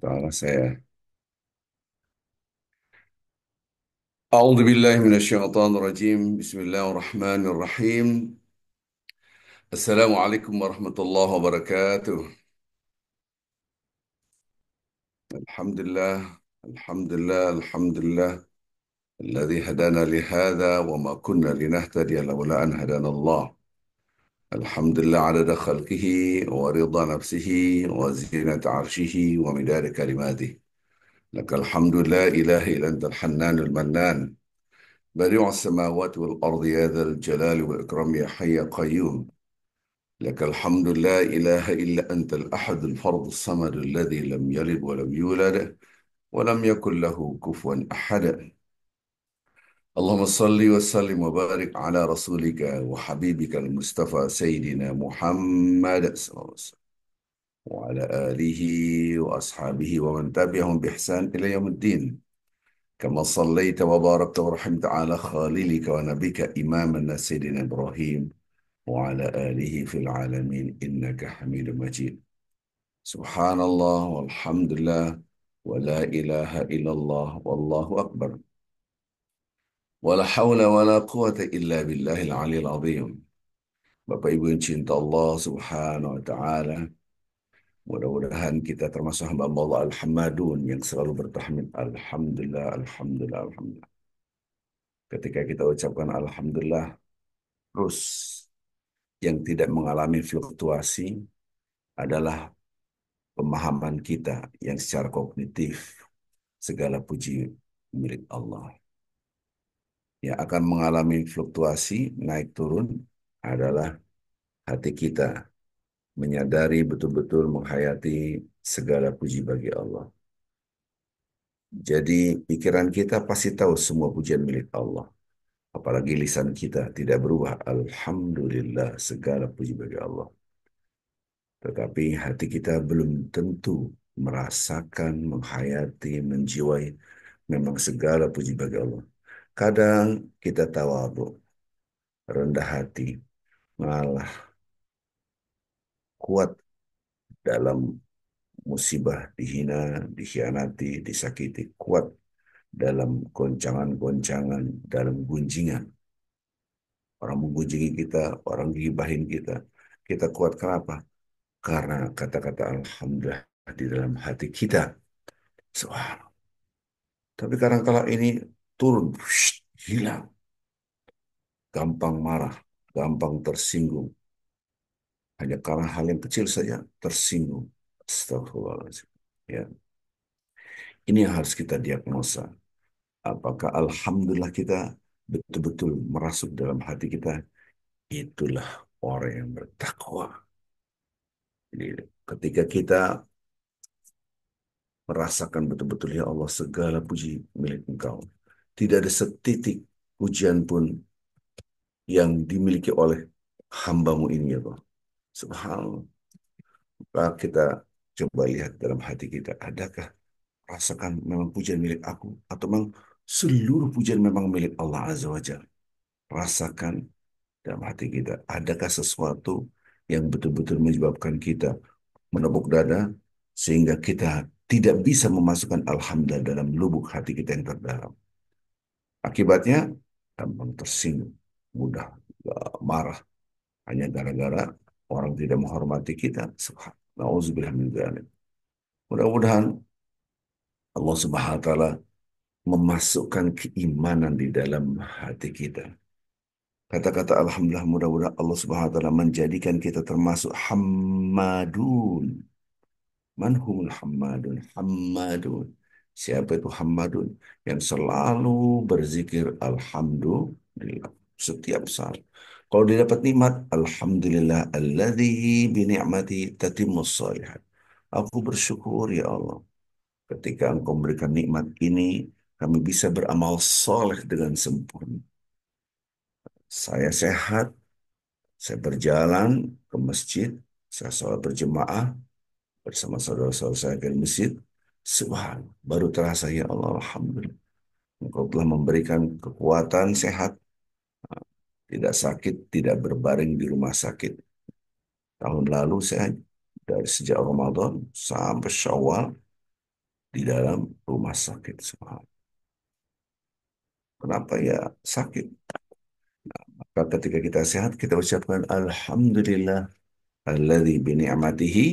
Salah saya. A'udzu billahi minasyaitonir rajim. Bismillahirrahmanirrahim. Assalamualaikum warahmatullahi wabarakatuh. Alhamdulillah, alhamdulillah, alhamdulillah. Alladzi hadana li hadza wa ma kunna linahtadiya laula an hadana Allah. Alhamdulillah adada khalqihi wa ridha nafsihi wa zinata arshihi wa midada kalimatihi. Lakal hamdu la ilaha illa antal hannanul mannan. بديع السماوات والأرض يا ذا الجلال والإكرام يا حي يا قيوم. لك الحمد لا إله إلا أنت الأحد الفرد الصمد الذي لم يلد ولم يولد ولم يكن له كفوا أحد. اللهم صل وسلم وبارك على رسولك وحبيبك المصطفى سيدنا محمد صلى الله عليه وسلم وعلى آله وأصحابه ومن تبعهم بإحسان إلى يوم الدين. كما صليت وباركت ورحمت على خليلك ونبيك إمامنا سيدنا إبراهيم وعلى آله في العالمين إنك حميد مجيد. سبحان الله والحمد لله ولا إله إلا الله والله أكبر ولا حول ولا قوة إلا بالله العلي العظيم. Bapak Ibu yang cinta Allah Subhanahu wa Ta'ala, mudah-mudahan kita termasuk hamba Allah Al-Hamadun yang selalu bertahmid Alhamdulillah, Alhamdulillah, Alhamdulillah. Ketika kita ucapkan Alhamdulillah terus, yang tidak mengalami fluktuasi adalah pemahaman kita yang secara kognitif segala puji milik Allah. Yang akan mengalami fluktuasi naik turun adalah hati kita menyadari betul-betul menghayati segala puji bagi Allah. Jadi pikiran kita pasti tahu semua pujian milik Allah. Apalagi lisan kita tidak berubah. Alhamdulillah segala puji bagi Allah. Tetapi hati kita belum tentu merasakan, menghayati, menjiwai memang segala puji bagi Allah. Kadang kita tawadhu, rendah hati, malah kuat dalam musibah, dihina, dikhianati, disakiti, kuat dalam goncangan-goncangan, dalam gunjingan. Orang menggunjingi kita, orang gibahin kita. Kita kuat kenapa? Karena kata-kata Alhamdulillah di dalam hati kita. Subhanallah. Tapi kadang kala ini turun, hilang. Gampang marah, gampang tersinggung. Hanya karena hal yang kecil saja tersinggung. Astagfirullahaladzim. Ya, ini yang harus kita diagnosa. Apakah Alhamdulillah kita betul-betul merasuk dalam hati kita? Itulah orang yang bertakwa. Jadi, ketika kita merasakan betul-betul, ya Allah segala puji milik Engkau. Tidak ada setitik pujian pun yang dimiliki oleh hambamu ini, ya Allah. Subhanallah. Maka kita coba lihat dalam hati kita, adakah rasakan memang pujian milik aku? Atau memang seluruh pujian memang milik Allah Azza wa Jalla? Rasakan dalam hati kita, adakah sesuatu yang betul-betul menyebabkan kita menepuk dada, sehingga kita tidak bisa memasukkan Alhamdulillah dalam lubuk hati kita yang terdalam. Akibatnya, gampang tersinggung, mudah marah, hanya gara-gara orang tidak menghormati kita. Nauzubillah min dzalik. Mudah-mudahan Allah Subhanahu wa taala memasukkan keimanan di dalam hati kita. Kata-kata Alhamdulillah, mudah-mudahan Allah Subhanahu wa taala menjadikan kita termasuk hammadun. Manhumul hammadun. Hammadun. Siapa itu hammadun? Yang selalu berzikir Alhamdulillah setiap saat. Kalau dia dapat nikmat, Alhamdulillah alladzi bi ni'mati tatimmus shalihat. Aku bersyukur ya Allah. Ketika Engkau memberikan nikmat ini, kami bisa beramal soleh dengan sempurna. Saya sehat, saya berjalan ke masjid, saya sholat berjemaah bersama saudara-saudara saya di masjid. Subhan, baru terasa ya Allah, Alhamdulillah. Engkau telah memberikan kekuatan sehat, tidak sakit, tidak berbaring di rumah sakit. Tahun lalu saya dari sejak Ramadan sampai Syawal di dalam rumah sakit. Kenapa ya sakit? Maka ketika kita sehat, kita ucapkan Alhamdulillah alladzi bi ni'matihi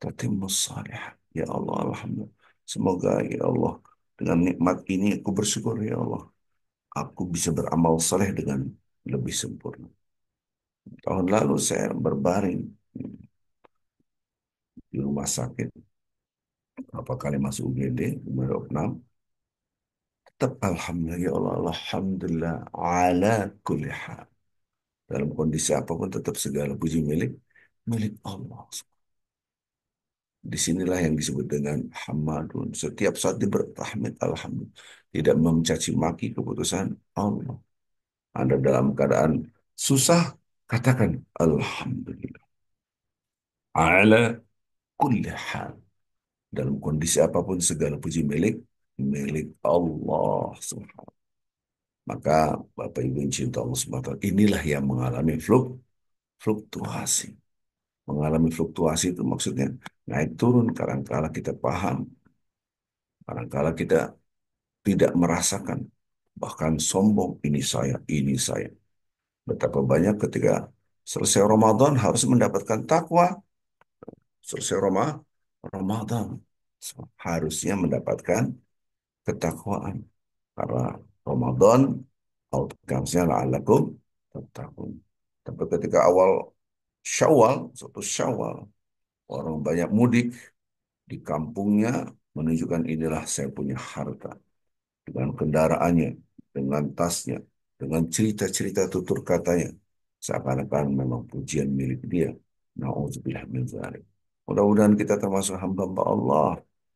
tatimmus shalihat. Ya Allah, Alhamdulillah. Semoga ya Allah, dengan nikmat ini aku bersyukur ya Allah. Aku bisa beramal saleh dengan lebih sempurna. Tahun lalu saya berbaring di rumah sakit, berapa kali masuk UGD, umur 6, tetap Alhamdulillah ya Allah, Alhamdulillah ala kulli hal. Dalam kondisi apapun tetap segala puji milik milik Allah. Disinilah yang disebut dengan hamadun. Setiap saat bertahmid alhamdulillah. Tidak mencaci maki keputusan Allah. Anda dalam keadaan susah, katakan alhamdulillah. Ala kulli hal. Dalam kondisi apapun segala puji milik milik Allah Subhanahu. Maka Bapak Ibu yang cinta Allah Subhanahu wa taala, inilah yang mengalami fluktuasi. Mengalami fluktuasi itu maksudnya naik turun, kadang-kala kita paham, kadang-kala kita tidak merasakan, bahkan sombong, ini saya. Betapa banyak ketika selesai Ramadan harus mendapatkan takwa, selesai Ramadan harusnya mendapatkan ketakwaan. Karena Ramadan outcomes-nya la'allakum tattaqun. Tapi ketika awal Syawal, satu Syawal, orang banyak mudik di kampungnya menunjukkan inilah saya punya harta. Dengan kendaraannya, dengan tasnya, dengan cerita-cerita tutur katanya. Seakan-akan memang pujian milik dia. Na'udzubillah min dzalik. Mudah-mudahan kita termasuk hamba-hamba Allah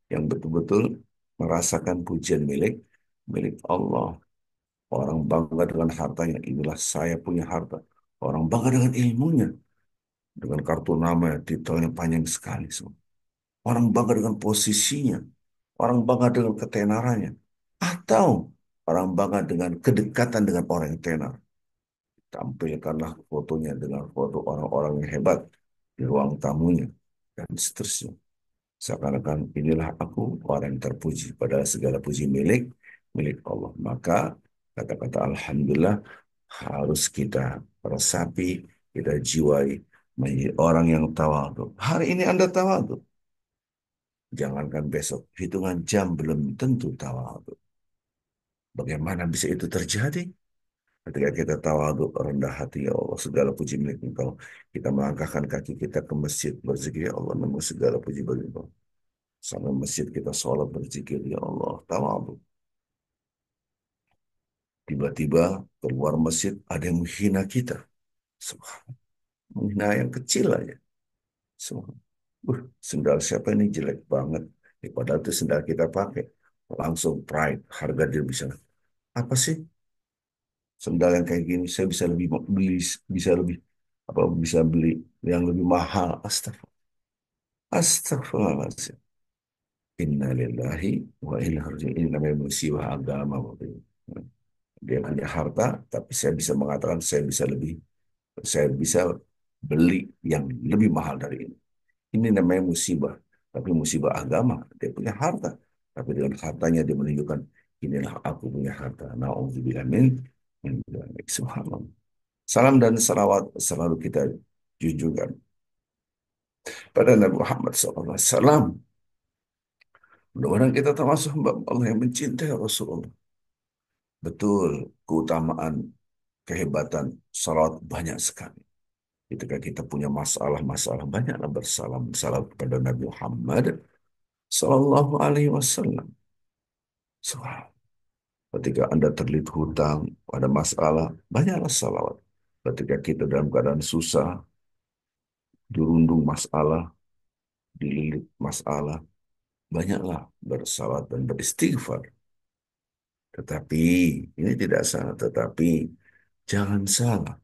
yang betul-betul merasakan pujian milik milik Allah. Orang bangga dengan hartanya, inilah saya punya harta. Orang bangga dengan ilmunya, dengan kartu nama, titelnya panjang sekali. Orang bangga dengan posisinya, orang bangga dengan ketenarannya, atau orang bangga dengan kedekatan dengan orang yang tenar. Tampilkanlah fotonya dengan foto orang-orang yang hebat di ruang tamunya, dan seterusnya. Seakan-akan inilah aku orang yang terpuji, padahal segala puji milik milik Allah. Maka kata-kata Alhamdulillah harus kita resapi, kita jiwai menjadi orang yang tawadhu. Hari ini Anda tawadhu, jangankan besok, hitungan jam belum tentu tawadhu. Bagaimana bisa itu terjadi? Ketika kita tawadhu, rendah hati, ya Allah, segala puji milik Engkau. Kita melangkahkan kaki kita ke masjid, berzikir, ya Allah, namun segala puji bagi Engkau. Sampai masjid kita sholat berzikir, ya Allah, tawadhu. Tiba-tiba keluar masjid, ada yang menghina kita. Subhanallah. Menghina yang kecil aja. Subhanallah. Sendal siapa ini jelek banget. Padahal itu sendal kita pakai. Langsung pride, harga dia bisa. Apa sih? Sendal yang kayak gini saya bisa lebih beli, bisa lebih apa bisa beli yang lebih mahal. Astagfirullahaladzim. Innalillahi wa inna ilaihi raji'un. Ini namanya musibah agama. Bapak Ibu. Dia punya harta, tapi saya bisa mengatakan saya bisa beli yang lebih mahal dari ini. Ini namanya musibah, tapi musibah agama. Dia punya harta, tapi dengan hartanya dia menunjukkan inilah aku punya harta. Nauzubillah min dzalik. Subhanallah. Salam dan salawat selalu kita junjungkan pada Nabi Muhammad SAW. Mudah-mudahan kita termasuk hamba Allah yang mencintai Rasulullah. Betul, keutamaan, kehebatan salawat banyak sekali. Ketika kita punya masalah-masalah, banyaklah bersalam salam kepada Nabi Muhammad Sallallahu Alaihi Wasallam. Ketika Anda terlilit hutang, ada masalah, banyaklah salawat. Ketika kita dalam keadaan susah, dirundung masalah, dililit masalah, banyaklah bersalawat dan beristighfar. Tetapi, ini tidak salah, tetapi jangan salah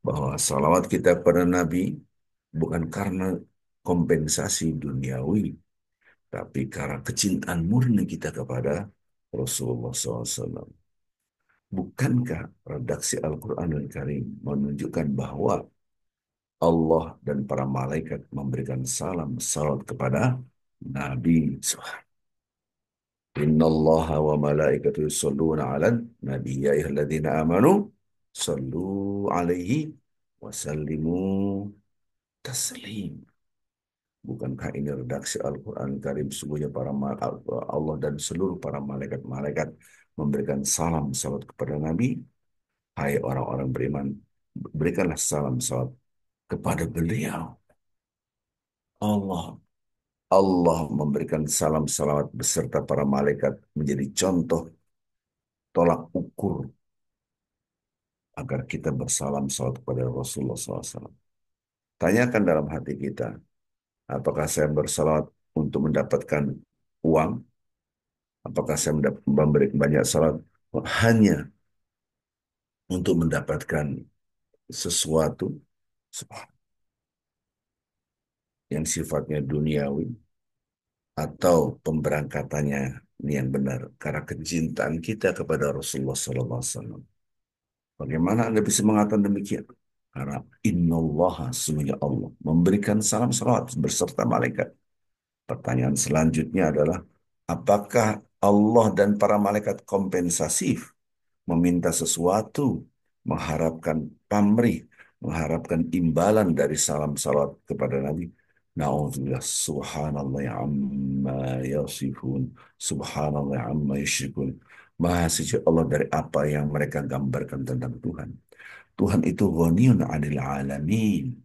bahwa salawat kita kepada Nabi bukan karena kompensasi duniawi, tapi karena kecintaan murni kita kepada Rasulullah SAW. Bukankah redaksi Al-Quranul Karim menunjukkan bahwa Allah dan para malaikat memberikan salam salawat kepada Nabi SAW. Innallaha wa malaikatu yusholluna 'alan nabi ya ayyuhalladzina amanu shallu 'alaihi wa sallimu taslim. Bukankah ini redaksi Al-Quran Karim? Sungguhnya Allah dan seluruh para malaikat-malaikat memberikan salam salawat kepada Nabi. Hai orang-orang beriman, berikanlah salam salawat kepada beliau. Allah Allah memberikan salam salawat beserta para malaikat menjadi contoh tolak ukur agar kita bersalam salawat kepada Rasulullah SAW. Tanyakan dalam hati kita, apakah saya bersalawat untuk mendapatkan uang? Apakah saya memberi banyak salat hanya untuk mendapatkan sesuatu yang sifatnya duniawi, atau pemberangkatannya ini yang benar karena kecintaan kita kepada Rasulullah SAW? Bagaimana Anda bisa mengatakan demikian? Karena innallaha, sesungguhnya Allah memberikan salam salawat berserta malaikat. Pertanyaan selanjutnya adalah, apakah Allah dan para malaikat kompensasif, meminta sesuatu, mengharapkan pamrih, mengharapkan imbalan dari salam salawat kepada Nabi? Na'udzubillah, subhanallah amma yasifun, subhanallah amma yusyrikun. Maha suci Allah dari apa yang mereka gambarkan tentang Tuhan. Tuhan itu ghaniyun 'anil alamin.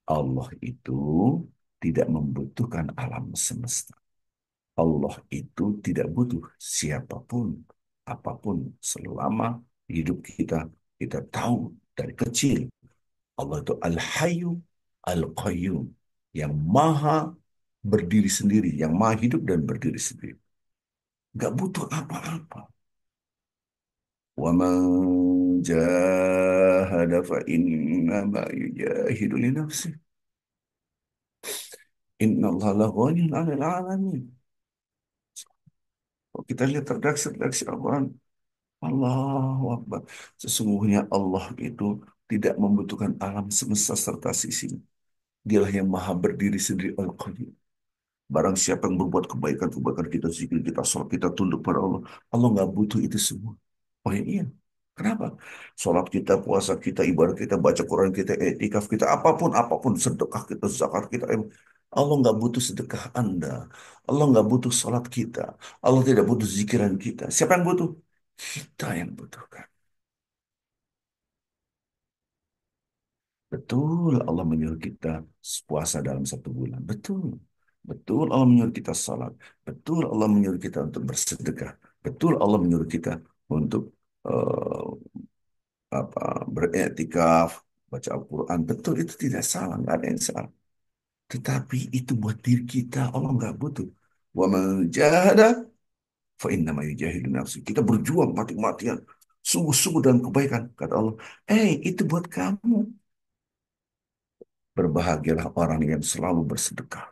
Allah itu tidak membutuhkan alam semesta. Allah itu tidak butuh siapapun, apapun, selama hidup kita. Kita tahu dari kecil Allah itu Al-Hayyu Al-Qayyum, yang maha berdiri sendiri, yang maha hidup dan berdiri sendiri. Nggak butuh apa-apa. وَمَنْ جَاهَدَ فَإِنَّمَا يُجَاهِدُ لِنَفْسِهِ إِنَّ اللَّهَ لَغَنِيٌّ عَنِ الْعَالَمِينَ. Kalau kita lihat redaksi-redaksi Al-Quran, Allahu Akbar. Sesungguhnya Allah itu tidak membutuhkan alam semesta serta sisinya. Dialah yang maha berdiri sendiri, Al-Qayyum. Barang siapa yang berbuat kebaikan-kebaikan, kita zikir, kita sholat, kita tunduk pada Allah. Allah nggak butuh itu semua. Oh ya, iya. Kenapa? Sholat kita, puasa kita, ibadah kita, baca Quran kita, etikaf kita, apapun, apapun, sedekah kita, zakat kita. Allah nggak butuh sedekah Anda. Allah nggak butuh sholat kita. Allah tidak butuh zikiran kita. Siapa yang butuh? Kita yang butuhkan. Betul Allah menyuruh kita puasa dalam 1 bulan. Betul. Betul Allah menyuruh kita salat. Betul Allah menyuruh kita untuk bersedekah. Betul Allah menyuruh kita untuk eh, beriktikaf, baca Al-Quran. Betul, itu tidak salah, nggak ada yang salah. Tetapi itu buat diri kita, Allah nggak butuh. Wa man jahada fa innama yujahidu nafsi. Kita berjuang mati-matian, sungguh-sungguh dalam kebaikan, kata Allah. Itu buat kamu. Berbahagialah orang yang selalu bersedekah.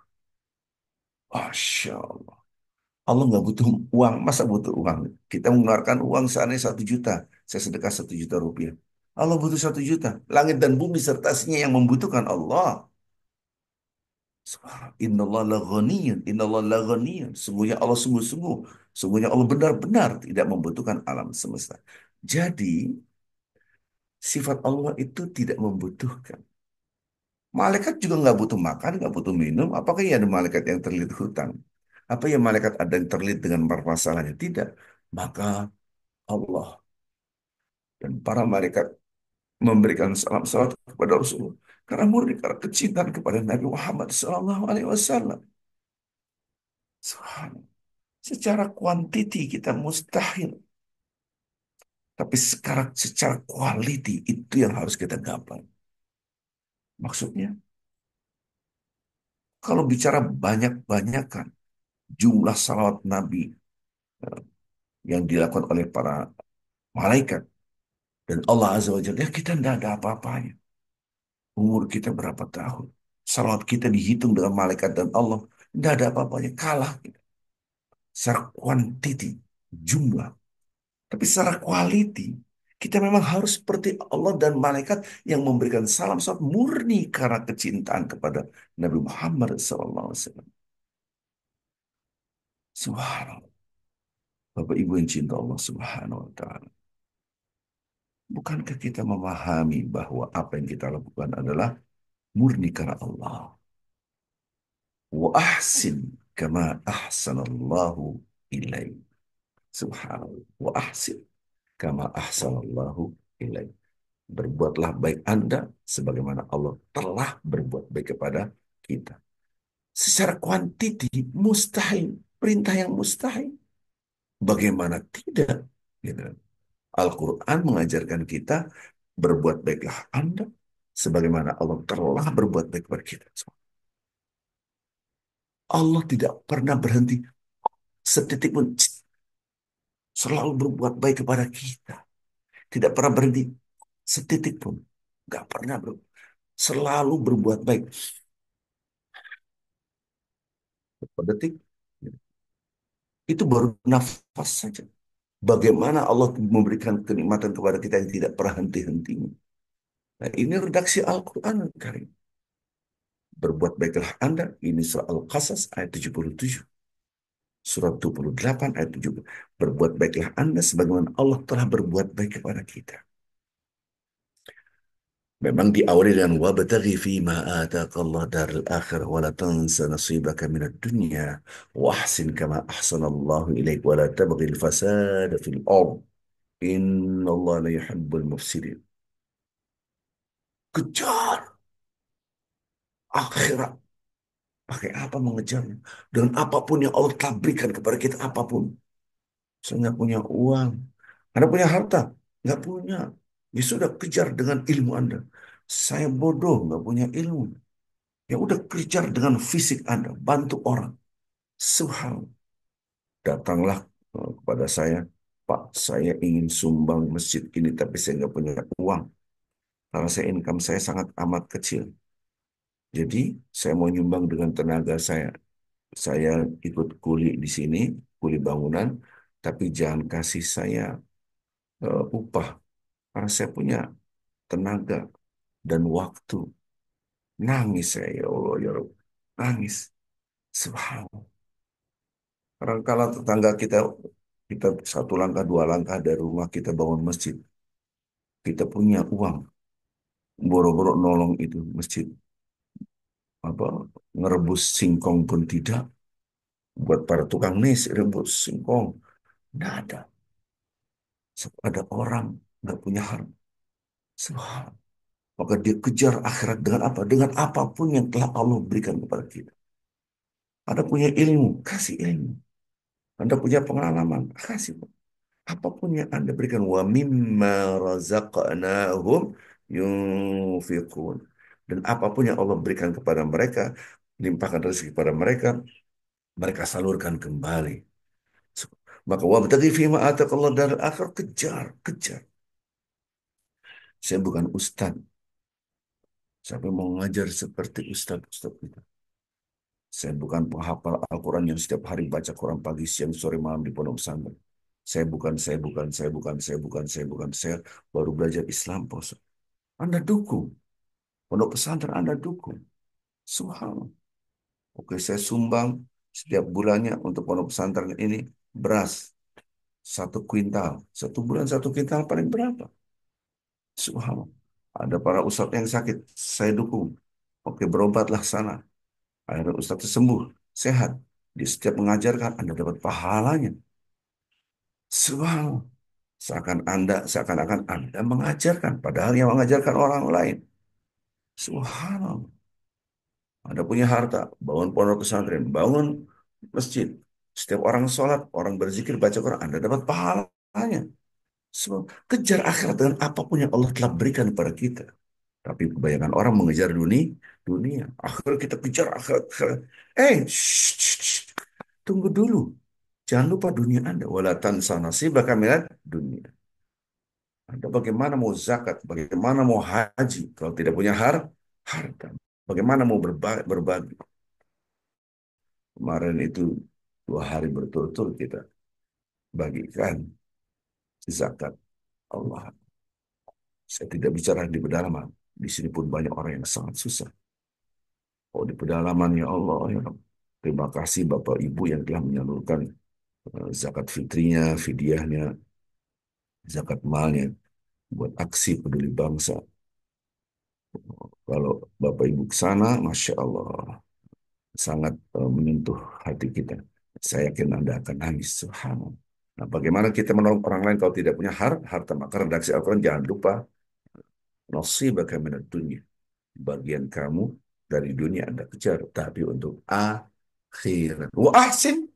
Masya Allah. Allah nggak butuh uang. Masa butuh uang? Kita mengeluarkan uang seandainya 1 juta. Saya sedekah 1 juta rupiah. Allah butuh 1 juta. Langit dan bumi serta isinya yang membutuhkan Allah. Innallah la ghaniyun. Innallah la ghaniyun. Sungguhnya Allah sungguh-sungguh. Sungguhnya Allah benar-benar tidak membutuhkan alam semesta. Jadi, sifat Allah itu tidak membutuhkan. Malaikat juga nggak butuh makan, nggak butuh minum. Apakah ya ada malaikat yang terlilit hutang? Apa ya malaikat ada yang terlilit dengan permasalahannya? Tidak. Maka Allah dan para malaikat memberikan salam salawat kepada Rasulullah karena murni karena kecintaan kepada Nabi Muhammad SAW. Subhanallah. Secara kuantiti kita mustahil, tapi sekarang secara quality itu yang harus kita gapai. Maksudnya, kalau bicara banyak-banyakan jumlah salawat Nabi eh, yang dilakukan oleh para malaikat dan Allah Azza wa Jalla, ya kita tidak ada apa-apanya. Umur kita berapa tahun? Salawat kita dihitung dengan malaikat dan Allah, tidak ada apa-apanya. Kalah kita. Secara kuantiti, jumlah. Tapi secara quality, kita memang harus seperti Allah dan malaikat yang memberikan salam saat murni karena kecintaan kepada Nabi Muhammad SAW. Subhanallah. Bapak Ibu yang cinta Allah Subhanahu wa taala. Bukankah kita memahami bahwa apa yang kita lakukan adalah murni karena Allah? Wa ahsin kama ahsanallahu ilaik. Subhanallah. Wa ahsin kama ahsanallahu ilaik. Berbuatlah baik Anda sebagaimana Allah telah berbuat baik kepada kita. Secara kuantiti mustahil, perintah yang mustahil. Bagaimana tidak? Gitu. Al-Quran mengajarkan kita berbuat baiklah Anda sebagaimana Allah telah berbuat baik kepada kita. Allah tidak pernah berhenti sedetik pun, selalu berbuat baik kepada kita. Tidak pernah berhenti sedetik pun. Nggak pernah selalu berbuat baik. Per detik, itu baru nafas saja. Bagaimana Allah memberikan kenikmatan kepada kita yang tidak pernah henti-hentinya. Nah, ini redaksi Al-Quran Karim. Berbuat baiklah Anda. Ini surah Al-Qasas ayat 77. Surat 28 ayat 7. Berbuat baiklah Anda sebagaimana Allah telah berbuat baik kepada kita. Memang diawali dengan wabtaghi fima ataqallah darul akhirah wa la tansa nasibaka minad dunya wa ahsin kama ahsanallahu ilaik wa la tabghil fasada fil ard innallaha la yuhibbul mufsidin. Kejar akhirat. Pakai apa mengejarnya? Dengan apapun yang Allah telah berikan kepada kita, apapun. Saya nggak punya uang. Anda punya harta? Nggak punya. Ya sudah, kejar dengan ilmu Anda. Saya bodoh, nggak punya ilmu. Ya udah, kejar dengan fisik Anda. Bantu orang. Subhanallah. Datanglah kepada saya. Pak, saya ingin sumbang masjid ini, tapi saya nggak punya uang. Karena saya income saya sangat amat kecil. Jadi, saya mau nyumbang dengan tenaga saya. Saya ikut kuli di sini, kuli bangunan, tapi jangan kasih saya upah. Karena saya punya tenaga dan waktu. Nangis saya, ya Allah, ya Rabb. Nangis. Subhanallah. Karena kalau tetangga kita, kita satu langkah, dua langkah dari rumah kita bangun masjid. Kita punya uang. Boro-boro nolong itu masjid. Apa, ngerebus singkong pun tidak. Buat para tukang nasi, rebus singkong. Nggak ada. Ada orang nggak punya harta. Subhanallah. Maka dia kejar akhirat dengan apa? Dengan apapun yang telah Allah berikan kepada kita. Anda punya ilmu, kasih ilmu. Anda punya pengalaman, kasih. Apapun yang Anda berikan. Wa mimma razaqnahum yunfiqun. Dan apapun yang Allah berikan kepada mereka, limpahkan rezeki kepada mereka, mereka salurkan kembali. Maka wabtaghi fima ataqallah darul akhir, kejar, kejar. Saya bukan ustaz. Siapa yang mau ngajar seperti ustaz-ustaz itu? Saya bukan penghafal Al-Quran yang setiap hari baca Quran pagi, siang, sore, malam di pondok pesantren. Saya baru belajar Islam, Pak Ustaz. Anda dukung. Pondok pesantren Anda dukung. Subhanallah. Oke, saya sumbang setiap bulannya untuk pondok pesantren ini beras 1 kuintal. 1 bulan 1 kuintal paling berapa? Subhanallah. Ada para ustadz yang sakit, saya dukung. Oke, berobatlah sana. Akhirnya ustadz sembuh, sehat. Di setiap mengajarkan, Anda dapat pahalanya. Subhanallah. Seakan-akan Anda mengajarkan, padahal yang mengajarkan orang lain. Subhanallah. Anda punya harta, bangun pondok pesantren, bangun masjid. Setiap orang sholat, orang berzikir, baca Quran, Anda dapat pahalanya. Kejar akhirat dengan apapun yang Allah telah berikan kepada kita. Tapi kebanyakan orang mengejar dunia. Akhirnya kita kejar akhirat. Shh, shh, shh. Tunggu dulu. Jangan lupa dunia Anda. Wala tansa nasibaka minad dunia. Anda bagaimana mau zakat? Bagaimana mau haji? Kalau tidak punya harta. Bagaimana mau berbagi? Kemarin itu 2 hari berturut-turut kita bagikan zakat. Allah. Saya tidak bicara di pedalaman. Di sini pun banyak orang yang sangat susah. Oh, di pedalaman, ya Allah, ya Rabb. Terima kasih Bapak Ibu yang telah menyalurkan zakat fitrinya, fidyahnya, zakat malnya, buat aksi peduli bangsa. Kalau Bapak Ibu ke sana, Masya Allah, sangat menyentuh hati kita. Saya yakin Anda akan nangis. Subhanallah. Nah, bagaimana kita menolong orang lain kalau tidak punya harta? Maka redaksi Al-Quran jangan lupa nasibaka minad dunya. Bagian kamu dari dunia Anda kejar, tapi untuk akhirat. Wa ahsin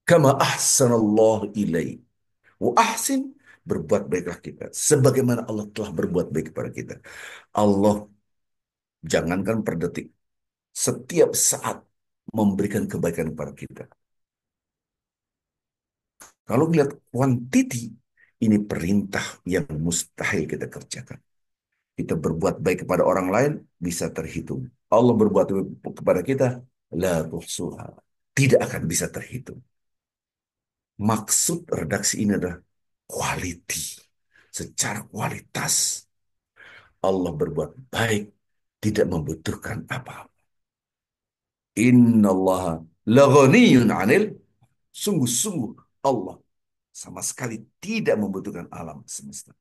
kama ahsanallahu ilaih. Wa ahsin, berbuat baiklah kita sebagaimana Allah telah berbuat baik kepada kita. Allah jangankan per detik, setiap saat memberikan kebaikan kepada kita. Kalau melihat quantity, ini perintah yang mustahil kita kerjakan. Kita berbuat baik kepada orang lain bisa terhitung. Allah berbuat baik kepada kita, la tuhsuha, tidak akan bisa terhitung. Maksud redaksi ini adalah quality. Secara kualitas, Allah berbuat baik, tidak membutuhkan apa-apa. Inna Allah laghaniyun anil, sungguh-sungguh Allah sama sekali tidak membutuhkan alam semesta.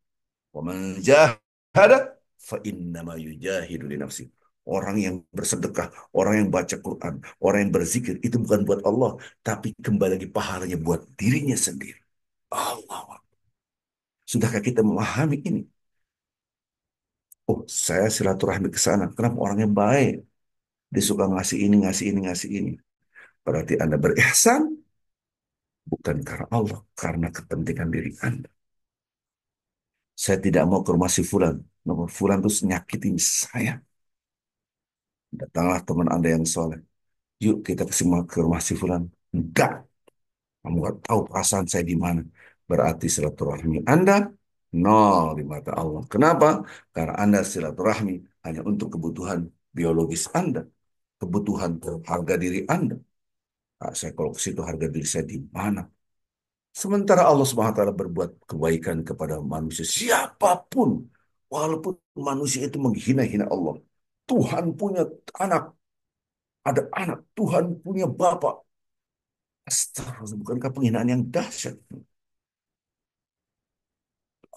Wa man jahada fa innama yujahidu li nafsi. Orang yang bersedekah, orang yang baca Quran, orang yang berzikir itu bukan buat Allah, tapi kembali lagi pahalanya buat dirinya sendiri. Allah. Sudahkah kita memahami ini? Oh, saya silaturahmi ke sana. Kenapa orangnya baik? Dia suka ngasih ini, ngasih ini, ngasih ini. Berarti Anda berihsan bukan karena Allah, karena kepentingan diri Anda. Saya tidak mau ke rumah si Fulan. Nomor Fulan terus nyakitin saya. Datanglah teman Anda yang soleh. Yuk kita ke rumah si Fulan. Enggak. Kamu nggak tahu perasaan saya di mana. Berarti silaturahmi Anda nol di mata Allah. Kenapa? Karena Anda silaturahmi hanya untuk kebutuhan biologis Anda. Kebutuhan harga diri Anda. Nah, saya kalau ke situ harga diri saya di mana? Sementara Allah Subhanahu wa taala berbuat kebaikan kepada manusia siapapun, walaupun manusia itu menghina-hina Allah. Tuhan punya anak, ada anak, Tuhan punya bapak. Astagfirullah, bukankah penghinaan yang dahsyat?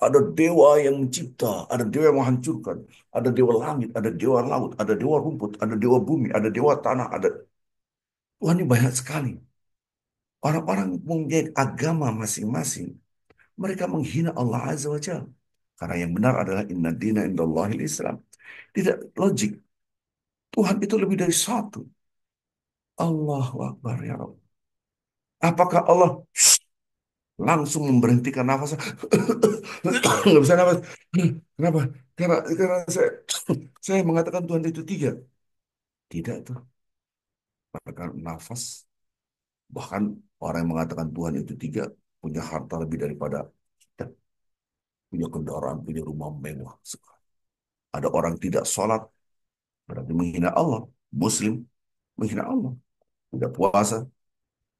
Ada dewa yang mencipta, ada dewa yang menghancurkan, ada dewa langit, ada dewa laut, ada dewa rumput, ada dewa bumi, ada dewa tanah, ada Tuhan ini banyak sekali. Orang-orang mempunyai agama masing-masing. Mereka menghina Allah Azza wa Jalla. Karena yang benar adalah inna dina indallahil Islam. Tidak logik. Tuhan itu lebih dari satu. Allahu Akbar ya Rabb. Apakah Allah langsung memberhentikan nafas? Nggak bisa nafas. Kenapa? Karena saya mengatakan Tuhan itu tiga. Tidak tuh. Bahkan nafas. Bahkan orang yang mengatakan Tuhan itu tiga punya harta lebih daripada kita. Punya kendaraan, punya rumah mewah. Ada orang tidak sholat, berarti menghina Allah. Muslim menghina Allah. Tidak puasa,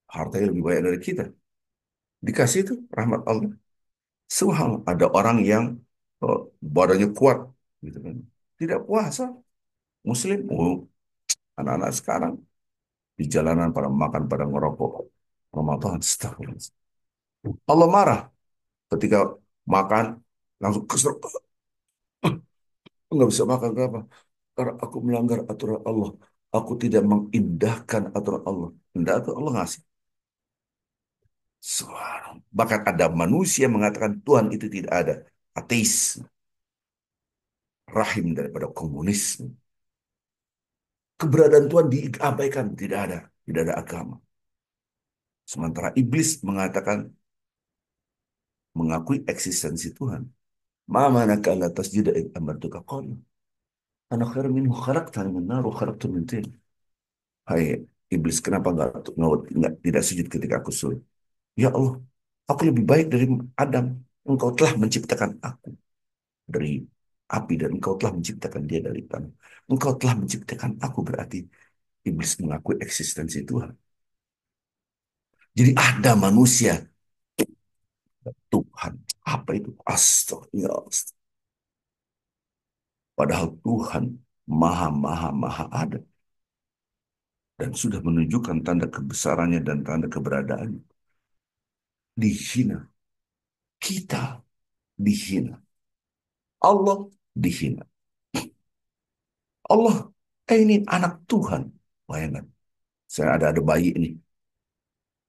hartanya lebih banyak dari kita. Dikasih itu rahmat Allah. Subhanallah, ada orang yang badannya kuat, gitu kan. Tidak puasa, Muslim. Oh, anak-anak sekarang di jalanan pada makan, pada ngerokok. Ramadan, astagfirullah. Allah marah ketika makan langsung kesel. Nggak bisa makan kenapa? Karena aku melanggar aturan Allah. Aku tidak mengindahkan aturan Allah. Tidak, Allah ngasih. Bahkan ada manusia mengatakan Tuhan itu tidak ada. Ateis. Rahim daripada komunisme. Keberadaan Tuhan diabaikan. Tidak ada. Tidak ada agama. Sementara iblis mengatakan, mengakui eksistensi Tuhan. Ma manaka la tasjuda id amartuka qala. Ana khairu minhu khalaqtani min nar wa khalaqtu min tin. Hai iblis, kenapa nggak tidak sujud ketika aku suruh? Ya Allah, aku lebih baik dari Adam. Engkau telah menciptakan aku dari api dan engkau telah menciptakan dia dari tanah. Engkau telah menciptakan aku, berarti iblis mengakui eksistensi Tuhan. Jadi ada manusia, Tuhan. Apa itu? Astaga. Padahal Tuhan maha, maha, maha ada. Dan sudah menunjukkan tanda kebesarannya dan tanda keberadaannya. dihina, kita dihina, Allah dihina. Allah, ini anak Tuhan. Bayangkan, saya ada bayi ini,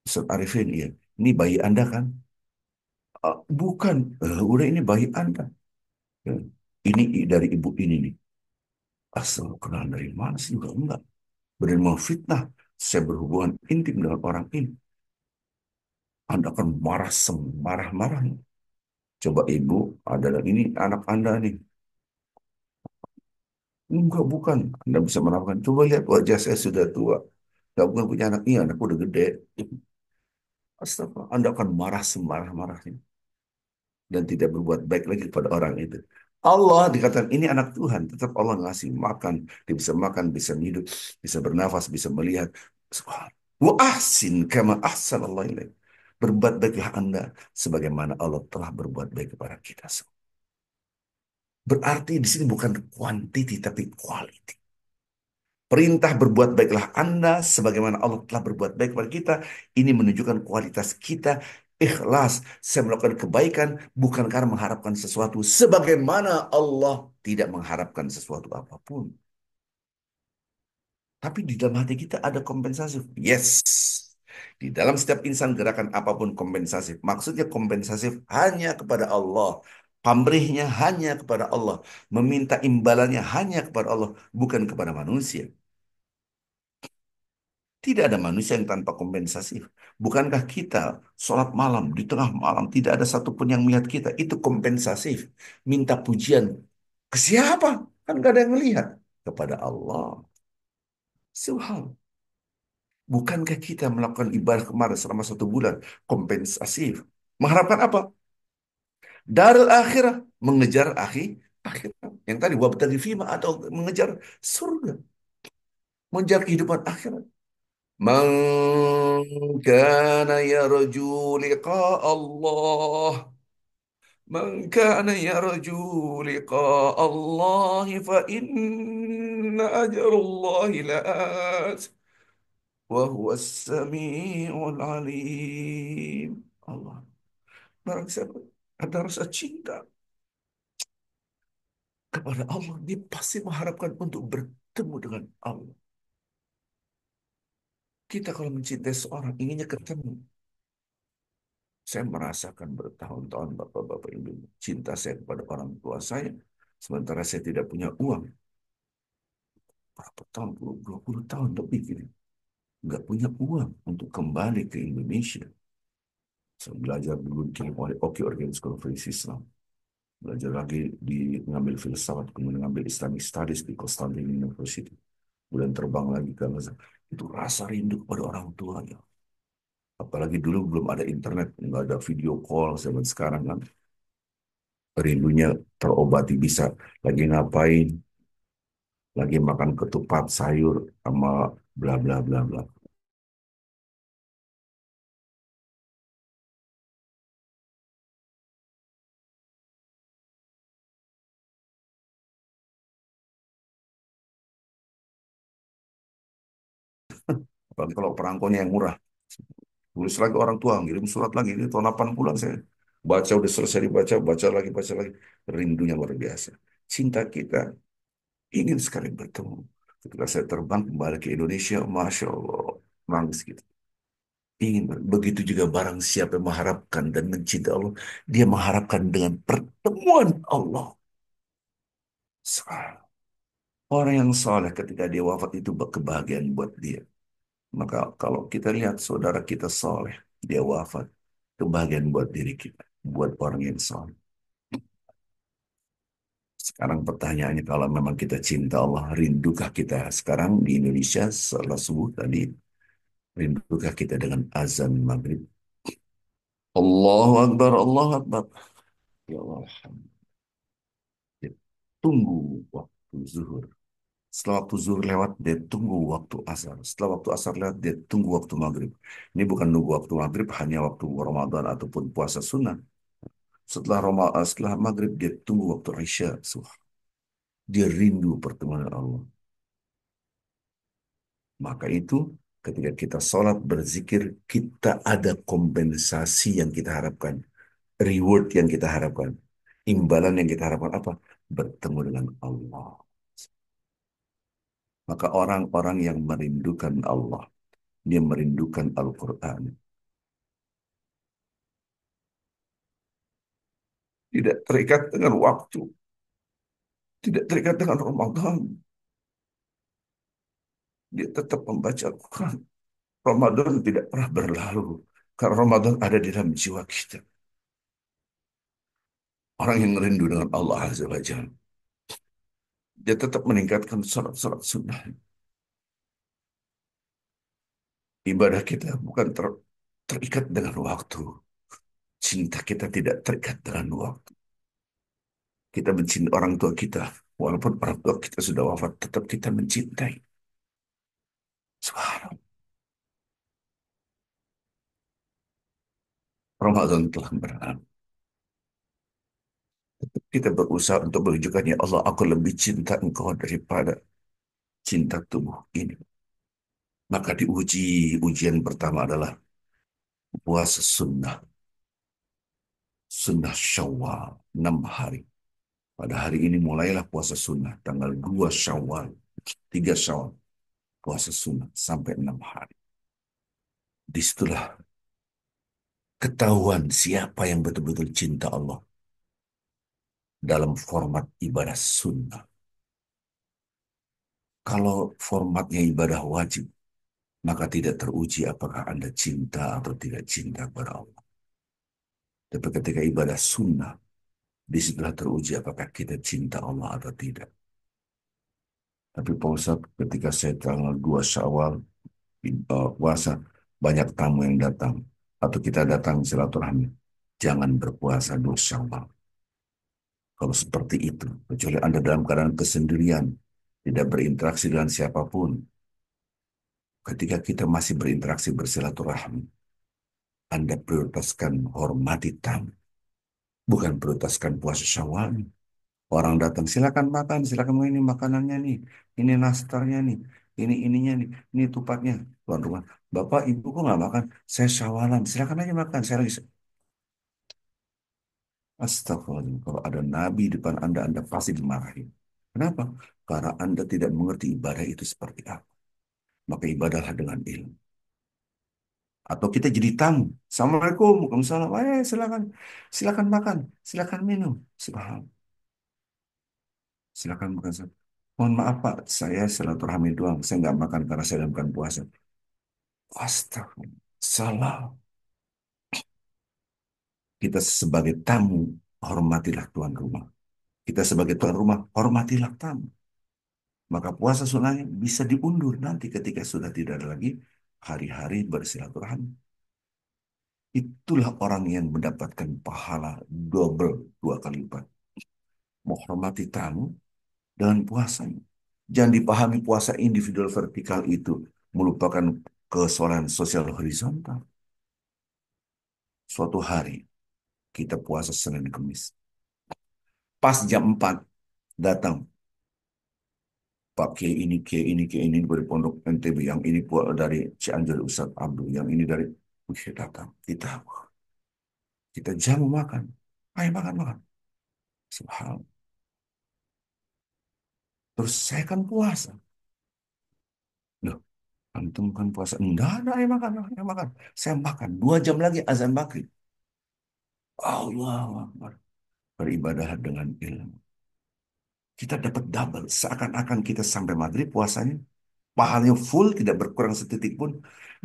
Ustaz Arifin, iya. Ini bayi Anda kan? "Ah, bukan, udah ini bayi Anda. "Ya, ini dari ibu ini nih. Asal kenal dari mana sih? Juga enggak. Benar mau fitnah. Saya berhubungan intim dengan orang ini. Anda akan marah semarah-marahnya. Coba ibu, adalah ini anak Anda nih. Enggak, bukan. Anda bisa melakukan. Coba lihat wajah saya sudah tua. Enggak bukan punya anak. Iya, anakku udah gede. Astagfirullah. Anda akan marah semarah-marahnya. Dan tidak berbuat baik lagi kepada orang itu. Allah dikatakan ini anak Tuhan. Tetap Allah ngasih makan. Dia bisa makan, bisa hidup, bisa bernafas, bisa melihat. Subhanallah. Wa ahsin kama ahsan Allah ilaih. Berbuat baiklah Anda sebagaimana Allah telah berbuat baik kepada kita semua. Berarti di sini bukan quantity tapi quality. Perintah berbuat baiklah Anda sebagaimana Allah telah berbuat baik kepada kita. Ini menunjukkan kualitas kita ikhlas. Saya melakukan kebaikan bukan karena mengharapkan sesuatu sebagaimana Allah tidak mengharapkan sesuatu apapun. Tapi di dalam hati kita ada kompensasi. Yes. Di dalam setiap insan gerakan apapun kompensasi. Maksudnya kompensasi hanya kepada Allah. Pamrihnya hanya kepada Allah. Meminta imbalannya hanya kepada Allah. Bukan kepada manusia. Tidak ada manusia yang tanpa kompensasi. Bukankah kita sholat malam di tengah malam tidak ada satupun yang melihat kita? Itu kompensasi. Minta pujian ke siapa? Kan gak ada yang melihat. Kepada Allah. Subhanallah. Bukankah kita melakukan ibadah kemarin selama 1 bulan? Kompensasi. Mengharapkan apa? Darul akhirah. Mengejar akhirat. Yang tadi, wabtaghi fima atau mengejar surga. Mengejar kehidupan akhirat. Man kana yarju liqa Allah. Man kana yarju liqa Allah fa inna ajrullahi la'at wa huwa as-sami'ul alim. Allah. Barang siapa ada rasa cinta kepada Allah, dia pasti mengharapkan untuk bertemu dengan Allah. Kita kalau mencintai seorang, inginnya ketemu. Saya merasakan bertahun-tahun bapak-bapak ibu cinta saya kepada orang tua saya, sementara saya tidak punya uang. Berapa tahun, 20 tahun lebih gini. Nggak punya uang untuk kembali ke Indonesia. Saya belajar dulu di oleh Oki Organic Conference Islam. Belajar lagi di ngambil filsafat, kemudian ngambil Islamic Studies di Constantine University. Kemudian terbang lagi ke Gaza. Itu rasa rindu kepada orang tua ya. Apalagi dulu belum ada internet, nggak ada video call zaman sekarang kan. Rindunya terobati bisa lagi ngapain, lagi makan ketupat sayur sama bla bla bla bla. Apalagi kalau perangkonya yang murah. Tulis lagi orang tua, ngirim surat lagi. Ini tahun 80-an saya baca, udah selesai dibaca, baca lagi. Rindunya luar biasa. Cinta kita ingin sekali bertemu. Ketika saya terbang kembali ke Indonesia, Masya Allah, nangis gitu. Begitu juga barang siapa yang mengharapkan dan mencintai Allah, dia mengharapkan dengan pertemuan Allah. Orang yang soleh ketika dia wafat itu kebahagiaan buat dia. Maka kalau kita lihat saudara kita soleh, dia wafat, kebahagiaan buat diri kita, buat orang yang soleh. Sekarang pertanyaannya kalau memang kita cinta Allah, rindukah kita sekarang di Indonesia setelah subuh tadi, rindukah kita dengan azan maghrib? Allahu Akbar, Allahu Akbar. Ya Allah, dia tunggu waktu zuhur. Setelah waktu zuhur lewat, dia tunggu waktu asar. Setelah waktu asar lewat, dia tunggu waktu maghrib. Ini bukan nunggu waktu maghrib hanya waktu Ramadan ataupun puasa sunnah. Setelah maghrib, dia tunggu waktu Isya. Dia rindu pertemuan Allah. Maka itu Ketika kita sholat berzikir, kita ada kompensasi yang kita harapkan, reward yang kita harapkan, imbalan yang kita harapkan apa? Bertemu dengan Allah. Maka orang-orang yang merindukan Allah, dia merindukan Al-Quran, tidak terikat dengan waktu, tidak terikat dengan Ramadan, dia tetap membaca Al-Quran. Ramadan tidak pernah berlalu, karena Ramadan ada di dalam jiwa kita. Orang yang rindu dengan Allah Azza wa Jalla, dia tetap meningkatkan salat-salat sunnah. Ibadah kita bukan terikat dengan waktu. Cinta kita tidak terikat dengan waktu. Kita mencintai orang tua kita. Walaupun orang tua kita sudah wafat, tetap kita mencintai. Subhanallah. Ramadan telah berlalu. Kita berusaha untuk menunjukkan, ya Allah, aku lebih cinta engkau daripada cinta tubuh ini. Maka ujian pertama adalah puasa sunnah. Sunnah Syawal, 6 hari. Pada hari ini mulailah puasa sunnah. Tanggal 2 Syawal, 3 Syawal. Puasa sunnah sampai 6 hari. Disitulah ketahuan siapa yang betul-betul cinta Allah dalam format ibadah sunnah. Kalau formatnya ibadah wajib, maka tidak teruji apakah Anda cinta atau tidak cinta kepada Allah. Tapi ketika ibadah sunnah, disitulah teruji apakah kita cinta Allah atau tidak. Tapi Pak Ustadz, ketika saya tanggal 2 Syawal, puasa, banyak tamu yang datang. Atau kita datang silaturahmi. Jangan berpuasa 2 Syawal. Kalau seperti itu, kecuali Anda dalam keadaan kesendirian, tidak berinteraksi dengan siapapun, ketika kita masih berinteraksi bersilaturahmi, Anda prioritaskan hormati tamu, bukan prioritaskan puasa Syawal. Orang datang, silakan makan, silakan ini makanannya nih, ini nastarnya nih, ini ininya nih, ini tupatnya. Tuan rumah, Bapak, Ibu kok nggak makan? Saya syawalan, silakan aja makan. Saya lagi, Astagfirullahaladzim. Kalau ada Nabi di depan Anda pasti dimarahin. Kenapa? Karena Anda tidak mengerti ibadah itu seperti apa. Maka ibadahlah dengan ilmu. Atau kita jadi tamu. Assalamualaikum, Waalaikumsalam. Silakan, silakan makan, silakan minum. Subhanallah. Silakan makan. Mohon maaf Pak, saya silaturahmi doang. Saya nggak makan karena saya dalam bukan puasa. Astagfirullah. Salah. Kita sebagai tamu, hormatilah tuan rumah. Kita sebagai tuan rumah, hormatilah tamu. Maka puasa sunnahnya bisa diundur nanti ketika sudah tidak ada lagi hari-hari bersilaturahmi. Itulah orang yang mendapatkan pahala double, 2 kali lipat. Menghormati tamu dengan puasanya. Jangan dipahami puasa individual vertikal itu melupakan kesolehan sosial horizontal. Suatu hari kita puasa Senin Kemis. Pas jam 4 datang Pak Kiai ini dari Pondok NTB, yang ini dari Cianjur Ustadz Abdul, yang ini dari Wih, datang. Kita jamu makan. Ayo makan makan. Subhanallah. Terus saya kan puasa. Loh, antum kan puasa. Enggak ada, ayo makan, ayo makan. Saya makan. 2 jam lagi azan maghrib. Allah Akbar. Beribadah dengan ilmu. Kita dapat double. Seakan-akan kita sampai maghrib puasanya. Pahalanya full, tidak berkurang setitik pun.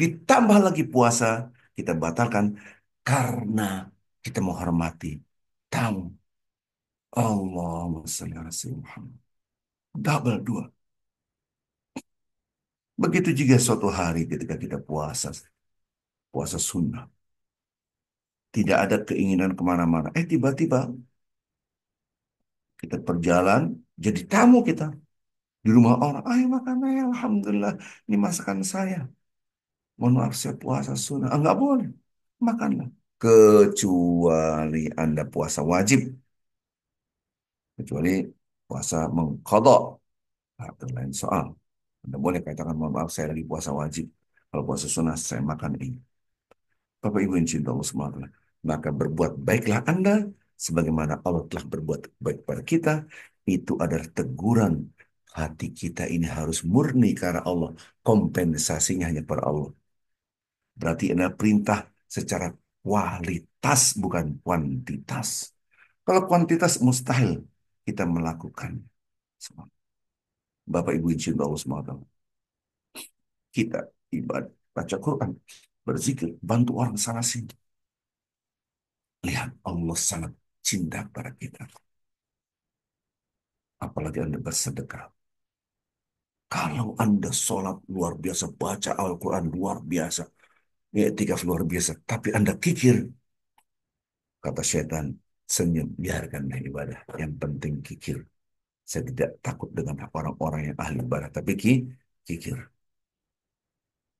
Ditambah lagi puasa, kita batalkan karena kita menghormati tamu. Allahumma sholli ala sayyidina Muhammad. Double 2. Begitu juga suatu hari ketika kita puasa, puasa sunnah. Tidak ada keinginan kemana-mana. Tiba-tiba kita berjalan, jadi tamu kita. Di rumah orang, ayo makan, ayo, Alhamdulillah, ini masakan saya. Mohon maaf, saya puasa sunnah. Enggak boleh, makanlah. Kecuali Anda puasa wajib. Kecuali puasa mengkodok. Nah, itu lain soal. Anda boleh katakan, mohon maaf, saya lagi puasa wajib. Kalau puasa sunnah, saya makan ini. Bapak Ibu yang cinta Allah SWT. Maka berbuat baiklah Anda sebagaimana Allah telah berbuat baik pada kita. Itu adalah teguran. Hati kita ini harus murni karena Allah. Kompensasinya hanya pada Allah. Berarti adalah perintah secara kualitas, bukan kuantitas. Kalau kuantitas mustahil kita melakukan. Bapak Ibu yang cinta Allah SWT. Kita ibadah, baca Quran, berzikir, bantu orang sana sini. Lihat Allah sangat cinta kepada kita. Apalagi Anda bersedekah. Kalau Anda sholat luar biasa, baca Al-Quran luar biasa, ya etikaf luar biasa, tapi Anda kikir, kata setan, senyum, biarkanlah ibadah. Yang penting kikir. Saya tidak takut dengan orang-orang yang ahli ibadah, tapi kikir.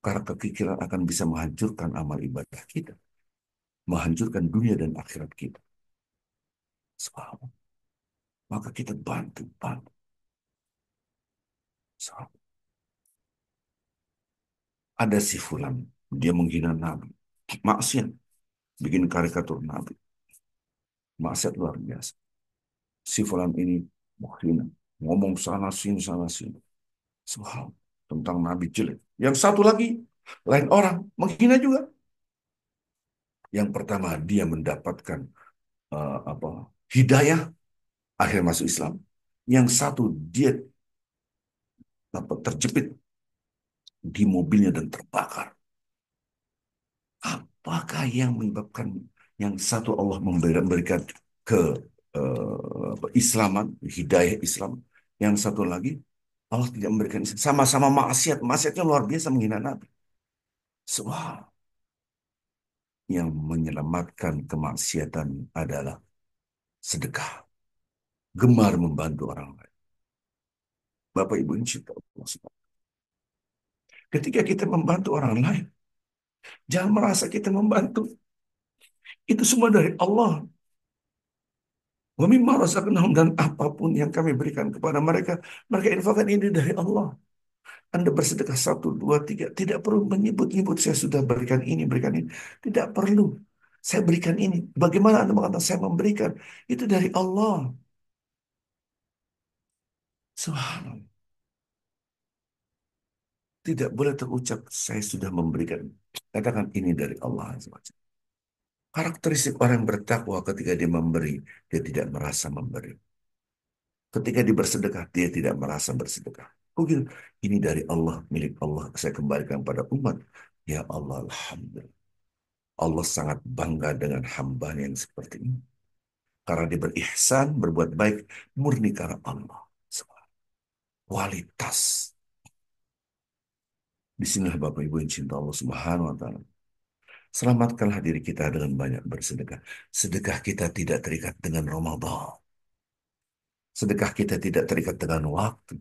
Karena kekikiran akan bisa menghancurkan amal ibadah kita. Menghancurkan dunia dan akhirat kita. Subhanallah. Maka kita bantu, bantu. Subhanallah. Ada si fulan, dia menghina Nabi. Maksiat, bikin karikatur Nabi. Maksiat luar biasa. Si fulan ini menghina, ngomong sana sini. Subhanallah. Tentang Nabi jelek. Yang satu lagi, lain orang, menghina juga. Yang pertama, dia mendapatkan apa hidayah, akhirnya masuk Islam. Yang satu, dia terjepit di mobilnya dan terbakar. Apakah yang menyebabkan yang satu Allah memberikan ke Islaman, hidayah Islam, yang satu lagi Allah tidak memberikan Islam. Sama-sama maksiat, maksiatnya luar biasa menghina Nabi. Wah, yang menyelamatkan kemaksiatan adalah sedekah, gemar membantu orang lain. Bapak Ibu yang cinta Allah. Ketika kita membantu orang lain, jangan merasa kita membantu. Itu semua dari Allah. Wa mimma razaqnahum, dan apapun yang kami berikan kepada mereka, mereka infakkan ini dari Allah. Anda bersedekah satu, dua, tiga, tidak perlu menyebut-nyebut saya sudah berikan ini. Tidak perlu. Saya berikan ini. Bagaimana Anda mengatakan saya memberikan? Itu dari Allah. Subhanallah. Tidak boleh terucap saya sudah memberikan. Katakan ini dari Allah. Karakteristik orang bertakwa ketika dia memberi, dia tidak merasa memberi. Ketika dia bersedekah, dia tidak merasa bersedekah. Mungkin ini dari Allah, milik Allah, saya kembalikan pada umat. Ya Allah, Alhamdulillah. Allah sangat bangga dengan hamba yang seperti ini. Karena dia berihsan, berbuat baik, murni karena Allah. Kualitas. Disinilah Bapak Ibu yang cinta Allah Subhanahu wa Ta'ala. Selamatkanlah diri kita dengan banyak bersedekah. Sedekah kita tidak terikat dengan Ramadan. Sedekah kita tidak terikat dengan waktu.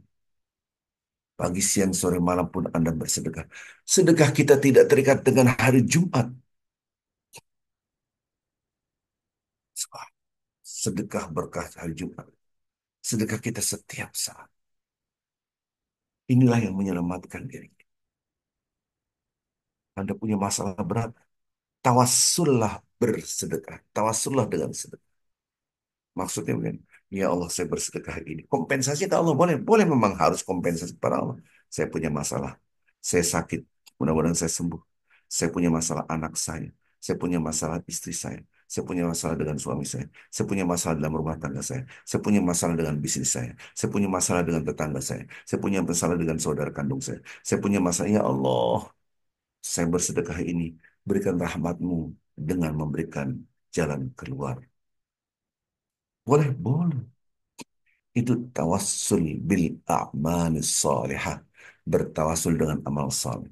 Pagi, siang, sore, malam pun Anda bersedekah. Sedekah kita tidak terikat dengan hari Jumat. Sedekah berkah hari Jumat. Sedekah kita setiap saat. Inilah yang menyelamatkan diri. Anda punya masalah berat. Tawassullah bersedekah. Tawassullah dengan sedekah. Maksudnya bukan, ya Allah saya bersedekah ini. Kompensasi ke Allah boleh. Boleh memang harus kompensasi kepada Allah. Saya punya masalah. Saya sakit. Mudah-mudahan saya sembuh. Saya punya masalah anak saya. Saya punya masalah istri saya. Saya punya masalah dengan suami saya. Saya punya masalah dalam rumah tangga saya. Saya punya masalah dengan bisnis saya. Saya punya masalah dengan tetangga saya. Saya punya masalah dengan saudara kandung saya. Saya punya masalah, ya Allah, saya bersedekah ini. Berikan rahmatmu dengan memberikan jalan keluar. Boleh, boleh. Itu tawassul bil a'malis salihah. Bertawassul dengan amal saleh.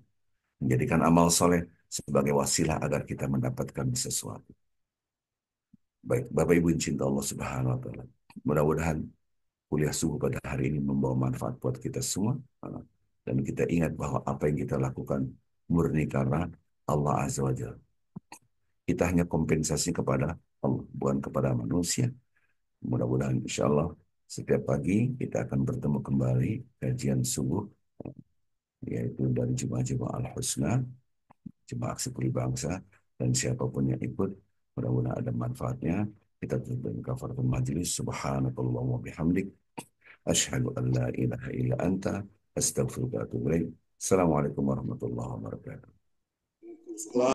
Menjadikan amal saleh sebagai wasilah agar kita mendapatkan sesuatu. Baik, Bapak Ibu yang cinta Allah Subhanahu wa Ta'ala. Mudah-mudahan kuliah subuh pada hari ini membawa manfaat buat kita semua. Dan kita ingat bahwa apa yang kita lakukan murni karena Allah Azza wa Jalla. Kita hanya kompensasi kepada Allah, bukan kepada manusia. Mudah-mudahan insya Allah setiap pagi kita akan bertemu kembali kajian subuh yaitu dari Jemaah Al-Husna, Jemaah Eksekutif Bangsa, dan siapapun yang ikut, mudah-mudahan ada manfaatnya. Kita tutup dengan kafaratul majlis. Subhanakallah wa bihamdik. Asyhadu an la ilaha illa anta. Astaghfiruka wa atubu ilaik. Assalamualaikum warahmatullahi wabarakatuh.